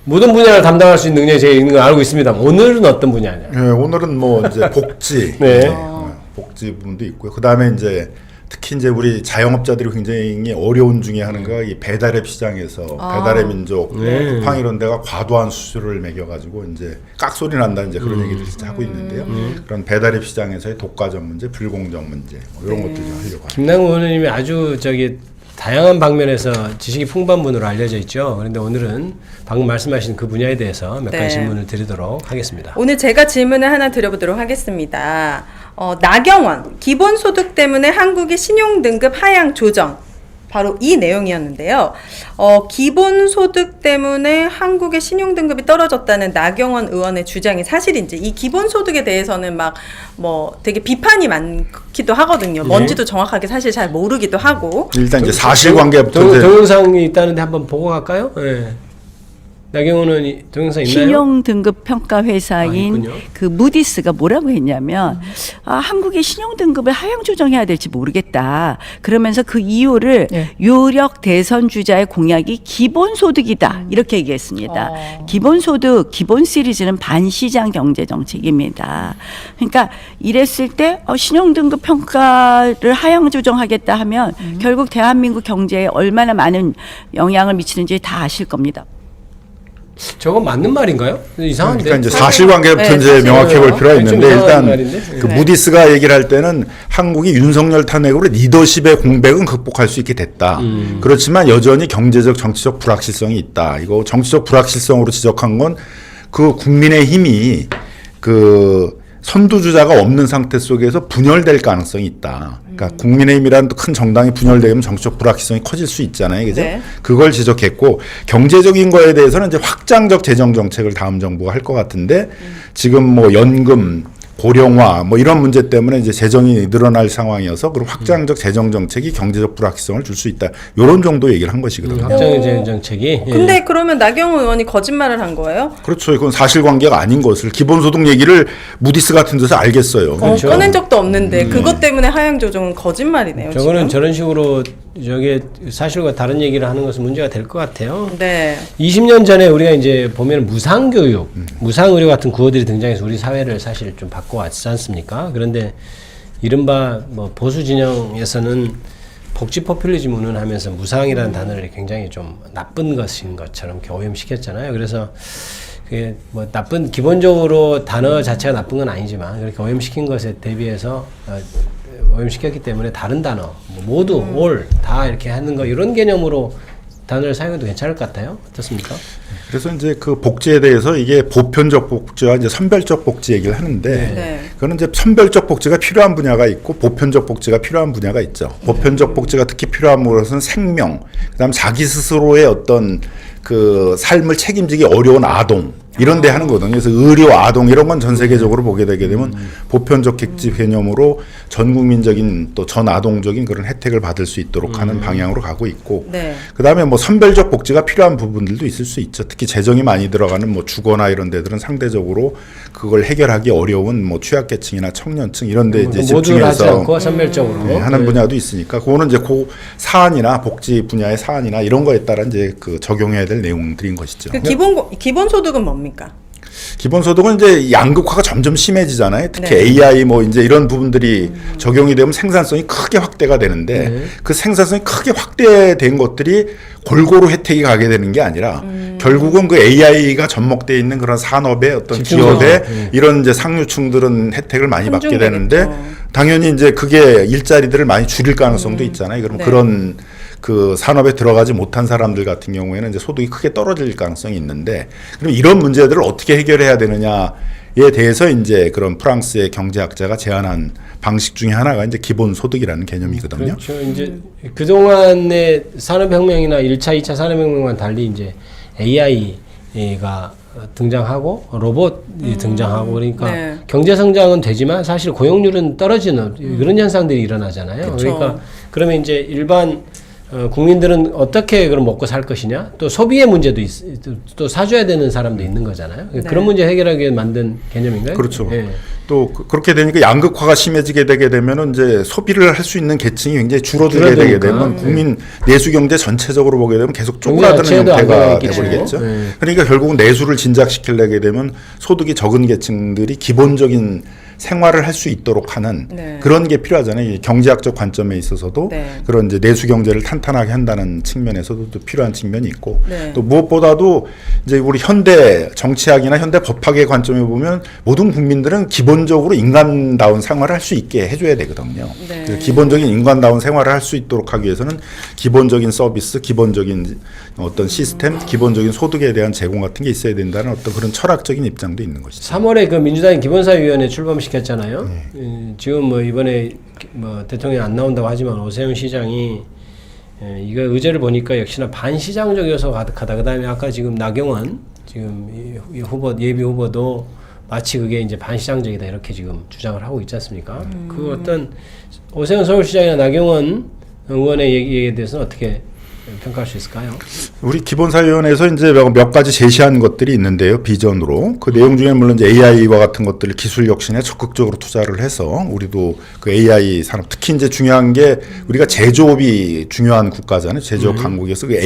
모든 분야를 담당할 수 있는 능력이 제가 있는 걸 알고 있습니다. 오늘은 어떤 분야냐? 네, 오늘은 뭐 이제 복지, 네. 복지 부분도 있고요. 그 다음에 이제 특히 이제 우리 자영업자들이 굉장히 어려운 중에 하나가 이 배달앱 시장에서 배달의 민족, 쿠팡 이런 데가 과도한 수수료를 매겨가지고 이제 깍소리 난다 이제 그런 얘기들을 진짜 하고 있는데요. 그런 배달앱 시장에서의 독과점 문제, 불공정 문제 뭐 이런 것들 좀 하려고 합니다. 김남국 의원님이 아주 다양한 방면에서 지식이 풍부한 분으로 알려져 있죠. 그런데 오늘은 방금 말씀하신 그 분야에 대해서 몇 가지 질문을 드리도록 하겠습니다. 오늘 제가 질문을 하나 드려보도록 하겠습니다. 나경원, 기본소득 때문에 한국의 신용등급 하향 조정. 바로 이 내용이었는데요. 기본소득 때문에 한국의 신용등급이 떨어졌다는 나경원 의원의 주장이 사실인지, 이 기본소득에 대해서는 되게 비판이 많기도 하거든요. 뭔지도 정확하게 사실 잘 모르기도 하고. 일단 이제 사실관계부터 동영상이 있다는데 한번 보고 갈까요? 네. 나경원은 동영상 있나요? 신용등급 평가 회사인 그 무디스가 뭐라고 했냐면 한국의 신용등급을 하향 조정해야 될지 모르겠다. 그러면서 그 이유를 유력 대선 주자의 공약이 기본소득이다. 이렇게 얘기했습니다. 기본소득, 기본 시리즈는 반시장 경제 정책입니다. 그러니까 이랬을 때 신용등급 평가를 하향 조정하겠다 하면 결국 대한민국 경제에 얼마나 많은 영향을 미치는지 다 아실 겁니다. 저건 맞는 말인가요? 이상한데. 그러니까 이제 사실관계부터 이제 명확해 볼 필요가 있는데 일단 그 무디스가 얘기를 할 때는 한국이 윤석열 탄핵으로 리더십의 공백은 극복할 수 있게 됐다. 그렇지만 여전히 경제적 정치적 불확실성이 있다. 이거 정치적 불확실성으로 지적한 건 그 국민의힘이 그 선두주자가 없는 상태 속에서 분열될 가능성이 있다. 그러니까 국민의힘이라는 큰 정당이 분열되면 정치적 불확실성이 커질 수 있잖아요. 그죠? 네. 그걸 지적했고 경제적인 거에 대해서는 이제 확장적 재정 정책을 다음 정부가 할 것 같은데 지금 뭐 연금 고령화 뭐 이런 문제 때문에 이제 재정이 늘어날 상황이어서 그런 확장적 재정 정책이 경제적 불확실성을 줄 수 있다. 이런 정도 얘기를 한 것이거든요. 확장의 재정 정책이. 근데 그러면 나경원 의원이 거짓말을 한 거예요? 그렇죠. 이건 사실관계가 아닌 것을 기본소득 얘기를 무디스 같은 데서 알겠어요. 그렇죠. 꺼낸 적도 없는데 그것 때문에 하향 조정은 거짓말이네요. 저거는 지금. 저런 식으로 사실과 다른 얘기를 하는 것은 문제가 될 것 같아요. 네. 20년 전에 우리가 이제 보면 무상교육, 무상의료 같은 구호들이 등장해서 우리 사회를 사실 좀 바꿔왔지 않습니까? 그런데 이른바 보수 진영에서는 복지 포퓰리즘 운운하면서 무상이라는 단어를 굉장히 좀 나쁜 것인 것처럼 이렇게 오염시켰잖아요. 그래서 그게 나쁜, 기본적으로 단어 자체가 나쁜 건 아니지만 그렇게 오염시킨 것에 대비해서 오염시켰기 때문에 다른 단어, 모두, all, 다 이렇게 하는 거, 이런 개념으로 단어를 사용해도 괜찮을 것 같아요. 어떻습니까? 그래서 이제 그 복지에 대해서 이게 보편적 복지와 이제 선별적 복지 얘기를 하는데 네. 그거는 이제 선별적 복지가 필요한 분야가 있고 보편적 복지가 필요한 분야가 있죠. 보편적 복지가 특히 필요한 것은 생명, 그다음 자기 스스로의 어떤 그 삶을 책임지기 어려운 아동 이런 데 하는 거거든요. 그래서 의료, 아동 이런 건 전 세계적으로 보게 되게 되면 보편적 객지 개념으로 전 국민적인 또 전 아동적인 그런 혜택을 받을 수 있도록 하는 방향으로 가고 있고 네. 그다음에 뭐 선별적 복지가 필요한 부분들도 있을 수 있죠. 특히 재정이 많이 들어가는 뭐 주거나 이런 데들은 상대적으로 그걸 해결하기 어려운 뭐 취약계층이나 청년층 이런 데 이제 모두를 하지 집중해서 않고 선별적으로 네, 하는 분야도 있으니까 그거는 이제 그 사안이나 복지 분야의 사안이나 이런 거에 따라 이제 그 적용해야 될 내용들인 것이죠. 그 기본소득은 뭡니까? 기본소득은 이제 양극화가 점점 심해지잖아요. 특히 네. AI 뭐 이제 이런 부분들이 적용이 되면 생산성이 크게 확대가 되는데 그 생산성이 크게 확대된 것들이 골고루 혜택이 가게 되는 게 아니라 결국은 그 AI가 접목되어 있는 그런 산업의 어떤 기업의 이런 이제 상류층들은 혜택을 많이 받게 되는데 당연히 이제 그게 일자리들을 많이 줄일 가능성도 있잖아요. 그럼 네. 그런 그 산업에 들어가지 못한 사람들 같은 경우에는 이제 소득이 크게 떨어질 가능성이 있는데 그럼 이런 문제들을 어떻게 해결해야 되느냐에 대해서 이제 그런 프랑스의 경제학자가 제안한 방식 중에 하나가 이제 기본소득이라는 개념이거든요. 그렇죠. 이제 그동안의 산업혁명이나 1차, 2차 산업혁명과는 달리 이제 AI가 등장하고 로봇이 등장하고 그러니까 네. 경제 성장은 되지만 사실 고용률은 떨어지는 그런 현상들이 일어나잖아요. 그쵸. 그러니까 그러면 이제 일반 국민들은 어떻게 그럼 먹고 살 것이냐? 또 소비의 문제도 또 사줘야 되는 사람도 있는 거잖아요. 네. 그런 문제 해결하기 위해 만든 개념인가요? 그렇죠. 예. 또 그렇게 되니까 양극화가 심해지게 되게 되면은 이제 소비를 할 수 있는 계층이 굉장히 줄어들게 되게 되면 국민 내수 경제 전체적으로 보게 되면 계속 쪼그라드는 자체도 형태가 안 되겠죠. 되버리겠죠. 네. 그러니까 결국은 내수를 진작시키려게 되면 소득이 적은 계층들이 기본적인 생활을 할 수 있도록 하는 네. 그런 게 필요하잖아요. 이 경제학적 관점에 있어서도 네. 그런 이제 내수 경제를 탄탄하게 한다는 측면에서도 또 필요한 측면이 있고 네. 또 무엇보다도 이제 우리 현대 정치학이나 현대 법학의 관점에 보면 모든 국민들은 기본적으로 인간다운 생활을 할 수 있게 해줘야 되거든요. 네. 그래서 기본적인 인간다운 생활을 할 수 있도록 하기 위해서는 기본적인 서비스, 기본적인 어떤 시스템, 기본적인 소득에 대한 제공 같은 게 있어야 된다는 어떤 그런 철학적인 입장도 있는 것이죠. 3월에 그 민주당이 기본사위원회 출범시켰잖아요. 지금 뭐 이번에 뭐 대통령 안 나온다고 하지만 오세훈 시장이 이거 의제를 보니까 역시나 반시장적이어서 가득하다. 그다음에 아까 지금 나경원 지금 이 후보 예비 후보도 마치 그게 이제 반시장적이다 이렇게 지금 주장을 하고 있지 않습니까? 그 어떤 오세훈 서울시장이나 나경원 의원의 얘기에 대해서는 어떻게 평가할 수 있을까요? 우리 기본사위원회에서 이제 몇 가지 제시한 것들이 있는데요, 비전으로. 그 내용 중에 물론 이제 AI와 같은 것들을 기술 혁신에 적극적으로 투자를 해서 우리도 그 AI 산업, 특히 이제 중요한 게 우리가 제조업이 중요한 국가잖아요. 제조업 강국에서 그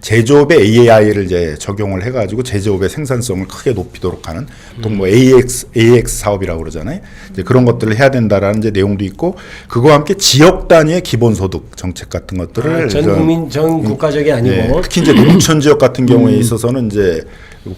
제조업에 AI를 이제 적용을 해가지고 제조업의 생산성을 크게 높이도록 하는 또 뭐 AX 사업이라고 그러잖아요. 이제 그런 것들을 해야 된다라는 이제 내용도 있고 그거와 함께 지역 단위의 기본소득 정책 같은 것들을 전 국가적이 아니고 네, 특히 이제 농촌 지역 같은 경우에 있어서는 이제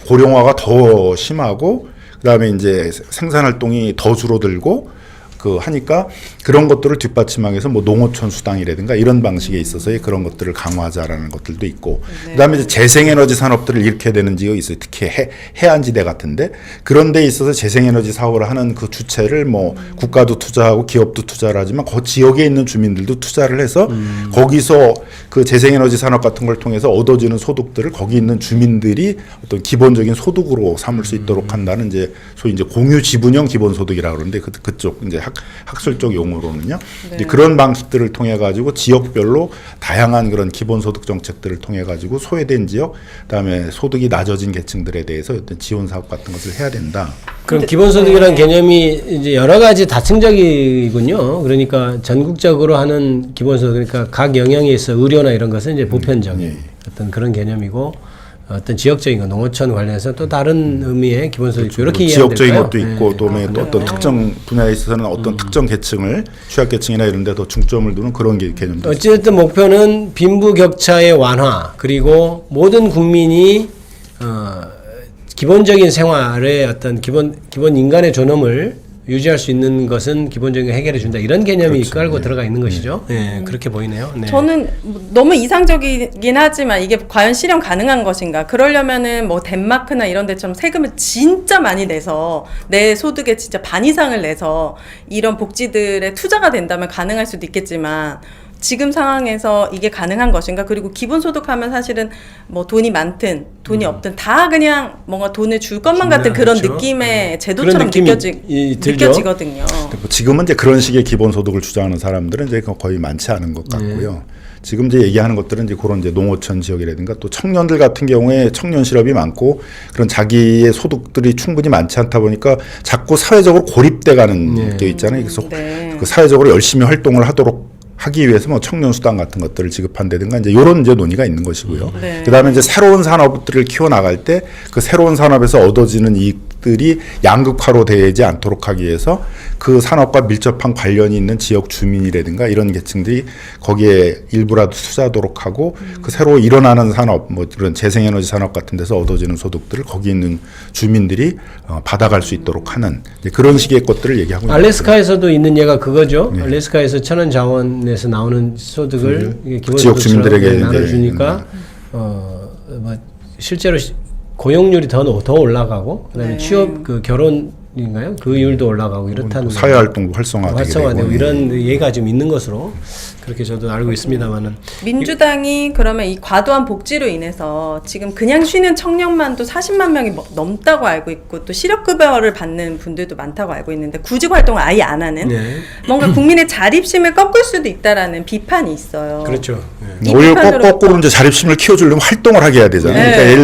고령화가 더 심하고 그다음에 이제 생산 활동이 더 줄어들고 그 하니까 그런 것들을 뒷받침하기 위해서 뭐 농어촌 수당이라든가 이런 방식에 있어서의 그런 것들을 강화하자라는 것들도 있고 그다음에 이제 재생에너지 산업들을 일으켜야 되는 지역이 있어요. 특히 해안지대 같은데 그런 데 있어서 재생에너지 사업을 하는 그 주체를 뭐 국가도 투자하고 기업도 투자를 하지만 그 지역에 있는 주민들도 투자를 해서 거기서 그 재생에너지 산업 같은 걸 통해서 얻어지는 소득들을 거기 있는 주민들이 어떤 기본적인 소득으로 삼을 수 있도록 한다는 이제 소위 이제 공유 지분형 기본소득이라고 그러는데 그쪽 이제 학술적 용어로는요. 네. 이제 그런 방식들을 통해 가지고 지역별로 다양한 그런 기본소득 정책들을 통해 가지고 소외된 지역, 그다음에 소득이 낮아진 계층들에 대해서 어떤 지원 사업 같은 것을 해야 된다. 그럼 기본소득이라는 개념이 이제 여러 가지 다층적이군요. 그러니까 전국적으로 하는 기본소득, 그러니까 각 영역에 있어 의료나 이런 것은 이제 보편적인 어떤 그런 개념이고 어떤 지역적인 거 농어촌 관련해서 또 다른 의미의 기본소득 이렇게 이해하면 지역적인 될까요? 것도 있고 또 어떤 특정 분야에 있어서는 어떤 특정 계층을 취약계층이나 이런 데 더 중점을 두는 그런 개념도 어쨌든 목표는 빈부격차의 완화 그리고 모든 국민이 기본적인 생활의 어떤 기본 인간의 존엄을 유지할 수 있는 것은 기본적인 해결해 준다 이런 개념이 그렇죠. 깔고 들어가 있는 것이죠. 네, 그렇게 보이네요. 네. 저는 너무 이상적이긴 하지만 이게 과연 실현 가능한 것인가? 그러려면은 뭐 덴마크나 이런 데처럼 세금을 진짜 많이 내서 내 소득의 진짜 반 이상을 내서 이런 복지들에 투자가 된다면 가능할 수도 있겠지만 지금 상황에서 이게 가능한 것인가? 그리고 기본소득하면 사실은 뭐 돈이 많든 돈이 없든 다 그냥 뭔가 돈을 줄 것만 같은 그런 그렇죠. 느낌의 제도처럼 그런 느낌이 들죠. 느껴지거든요. 지금은 이제 그런 식의 기본소득을 주장하는 사람들은 이제 거의 많지 않은 것 같고요. 지금 이제 얘기하는 것들은 이제 그런 이제 농어촌 지역이라든가 또 청년들 같은 경우에 청년 실업이 많고 그런 자기의 소득들이 충분히 많지 않다 보니까 자꾸 사회적으로 고립돼가는 게 있잖아요. 그래서 그 사회적으로 열심히 활동을 하기 위해서 뭐 청년 수당 같은 것들을 지급한다든가 이제 이런 이제 논의가 있는 것이고요. 네. 그다음에 이제 새로운 산업들을 키워 나갈 때 그 새로운 산업에서 얻어지는 이익들이 양극화로 되지 않도록 하기 위해서 그 산업과 밀접한 관련이 있는 지역 주민이라든가 이런 계층들이 거기에 일부라도 투자하도록 하고 그 새로 일어나는 산업 뭐 이런 재생에너지 산업 같은 데서 얻어지는 소득들을 거기 있는 주민들이 받아갈 수 있도록 하는 이제 그런 식의 것들을 얘기하고 있는 알래스카에서도 있는 예가 그거죠. 알래스카에서 천연 자원에서 나오는 소득을 이게 지역 기본소득처럼 주민들에게 나눠주니까 뭐 실제로 고용률이 더 올라가고 그다음에 취업 그 결혼이 인가요? 그 이율도 올라가고 이렇다는 사회 활동도 활성화되고 활성화되고 이런 예가 좀 있는 것으로 그렇게 저도 알고 있습니다만은 민주당이 그러면 이 과도한 복지로 인해서 지금 그냥 쉬는 청년만도 40만 명이 넘다고 알고 있고 또 실업급여를 받는 분들도 많다고 알고 있는데 구직 활동을 아예 안 하는 네. 뭔가 국민의 자립심을 꺾을 수도 있다라는 비판이 있어요. 그렇죠. 이 오히려 비판으로부터- 거꾸로 이제 자립심을 키워주려면 활동을 하게 해야 되잖아요. 네. 그러니까 예를